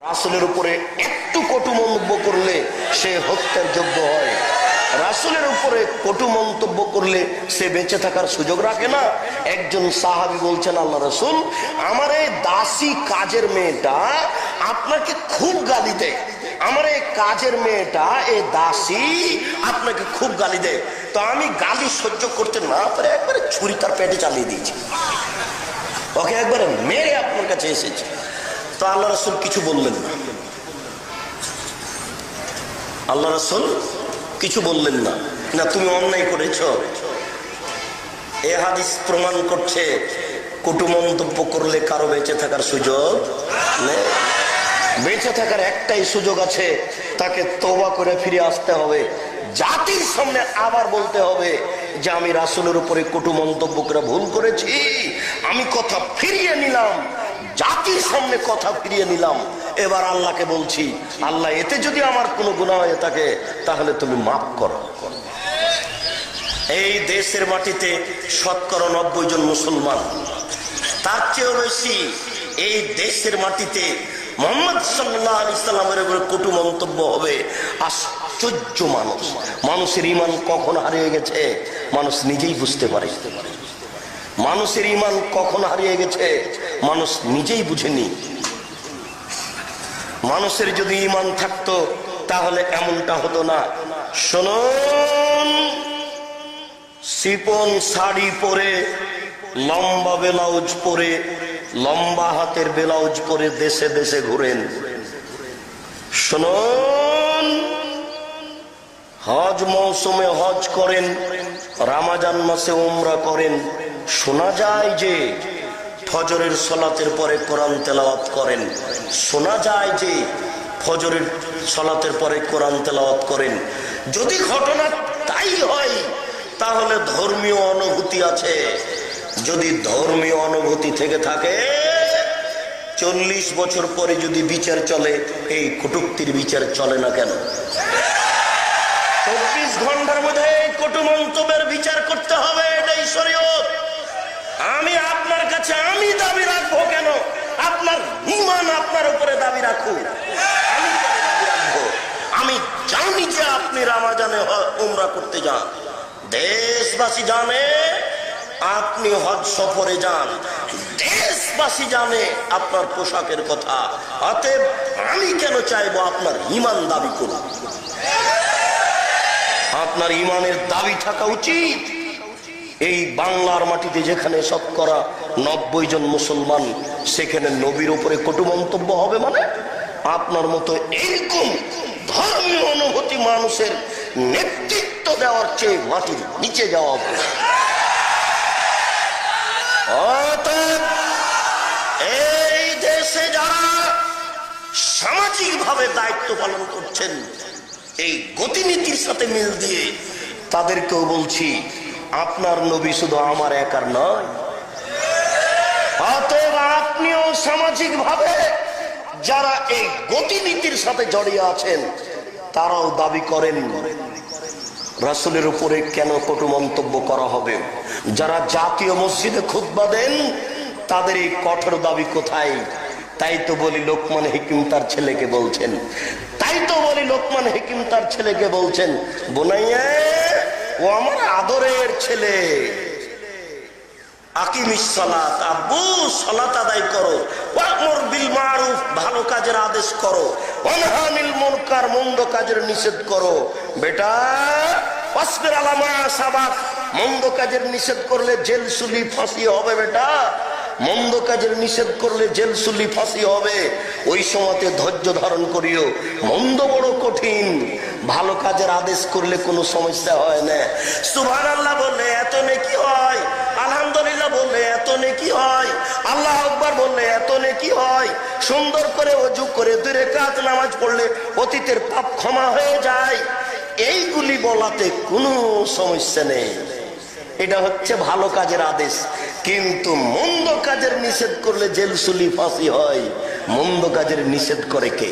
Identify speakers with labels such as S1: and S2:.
S1: রাসূলের উপরে একটু কটু মন্তব্য করলে সে হত্যার যোগ্য হয়। রাসূলের উপরে কটু মন্তব্য করলে সে বেঁচে থাকার সুযোগ রাখে না। একজন সাহাবী বলছেন, আল্লাহ রাসূল, আমার এই দাসী কাজের মেয়েটা আপনাকে খুব গালি দেয়। আমার এই কাজের মেয়েটা, এই দাসী আপনাকে খুব গালি দেয়। তো আমি গালি সহ্য করতে না পারে একবারে ছুরি তার পেটে চালিয়ে দিয়েছি, ওকে একবারে মেরে আপনার কাছে এসেছে। তো আল্লাহ রাসূল কিছু বললেন না। আল্লাহ রাসূল কিছু বললেন না, না তুমি অন্যায় করেছ। এ হাদিস প্রমাণ করছে কটু মন্তব্য করলে কারো বেঁচে থাকার সুযোগ নেই। বেঁচে থাকার একটাই সুযোগ আছে, তাকে তওবা করে ফিরে আসতে হবে। জাতির সামনে আবার বলতে হবে যে আমি রাসূলের উপরে কটু মন্তব্য করে ভুল করেছি, আমি কথা ফিরিয়ে নিলাম। জাতির সামনে কথা ফিরিয়ে নিলাম। এবার আল্লাহকে বলছি, আল্লাহ এতে যদি আমার কোনো গুনাহ হয়ে থাকে তাহলে তুমি মাফ করো। এই দেশের মাটিতে শতকরা 90 জন মুসলমান, তার চেয়েও বেশি এই দেশের মাটিতে মুহাম্মদ সাল্লাল্লাহু আলাইহি সাল্লামের উপরে কটু মন্তব্য হবে। আশ্চর্য মানুষ, মানুষের ঈমান কখন হারিয়ে গেছে মানুষ নিজেই বুঝতে পারে। মানুষের ঈমান কখন হারিয়ে গেছে মানুষ নিজেই বুঝেনি। মানুষের যদি ঈমান থাকতো তাহলে এমনটা হতো না। শুনুন, শিপন শাড়ি পরে, লম্বা ব্লাউজ পরে, লম্বা হাতের ব্লাউজ পরে দেশে দেশে ঘুরেন। শুনুন, হজ মৌসুমে হজ করেন, রমজান মাসে উমরা করেন। শোনা যায় যে ফজরের সালাতের পরে কোরআন তেলাওয়াত করেন। শোনা যায় যে ফজরের সালাতের পরে কোরআন তেলাওয়াত করেন। যদি ঘটনা তাই হয় তাহলে ধর্মীয় অনুভূতি আছে। যদি ধর্মীয় অনুভূতি থেকে থাকে, 40 বছর পরে যদি বিচার চলে, এই কটূক্তির বিচার চলে না কেন? 24 ঘন্টার মধ্যে কটু মন্তব্যের বিচার করতে হবে, এটাই শরীয়ত। আমি আপনার কাছে আমি দাবি রাখবো কেন? আপনার ঈমান আপনার উপরে দাবি রাখুন। আমি দাবি রাখবো, আমি জানি যে আপনি রমজানে উমরা করতে যান, দেশবাসী জানে আপনি হজ সফরে যান, দেশবাসী জানে আপনার পোশাকের কথা। অতএব আমি কেন চাইবো আপনার ঈমান দাবি করুন? আপনার ঈমানের দাবি থাকা উচিত। এই বাংলার মাটিতে যেখানে শতকরা 90 জন মুসলমান, সেখানে নবীর উপরে কটু মন্তব্য হবে মানে? আপনার মতো এরকম ধর্মীয় অনুভূতি মানুষের নেতৃত্ব দেওয়ার চেয়ে মাটির নিচে যাওয়া হবে। এই দেশে যারা সামাজিক ভাবে দায়িত্ব পালন করছেন, এই গতিনীতির সাথে মিল দিয়ে তাদেরকেও বলছি, আপনার নবী শুধু আমার একার নয়। অতএব আপনিও সামাজিক ভাবে যারা এই গতিনীতির সাথে জড়িয়ে আছেন, তারাও দাবি করেন রাসূলের উপরে কেন কটু মন্তব্য করা হবে। যারা জাতীয় মসজিদে খুতবা দেন, তাদের এই কঠোর দাবি কোথায়? তাই তো বলি লোকমান হাকিম তার ছেলেকে বলছেন, তাই তো বলি লোকমান হাকিম তার ছেলেকে বলছেন, বুনাইয়া, ও আমার আদরের ছেলে, আকিমিস সালাত, আব্বু সালাত আদায় করো, ওয়া'মুর বিল মারুফ, ভালো কাজের আদেশ করো, ওয়ানহা আনিল মুনকার, মন্দ কাজের নিষেধ করো। বেটা ওয়াসবির আলা মা সাবাক, মন্দ কাজের নিষেধ করলে জেল সুলি ফাঁসি হবে। বেটা মন্দ কাজের নিষেধ করলে জেল সুলি ফাঁসি হবে। ওই সময়তে ধৈর্য ধারণ করিও। মন্দ বড় কঠিন, ভালো কাজের আদেশ করলে কোনো সমস্যা হয় না। সুবহানাল্লাহ বললে এত নেকি হয়, আলহামদুলিল্লাহ বললে এত নেকি হয়, আল্লাহ আকবার বললে এত নেকি হয়, সুন্দর করে ওযু করে 2 রাকাত নামাজ পড়লে অতীতের পাপ ক্ষমা হয়ে যায়। এইগুলি বলাতে কোনো সমস্যা নেই। এটা হচ্ছে ভালো কাজের আদেশ। কিন্তু মন্দ কাজের নিষেধ করলে জেল সুলি ফাঁসি হয়। মন্দ কাজের নিষেধ করে কে?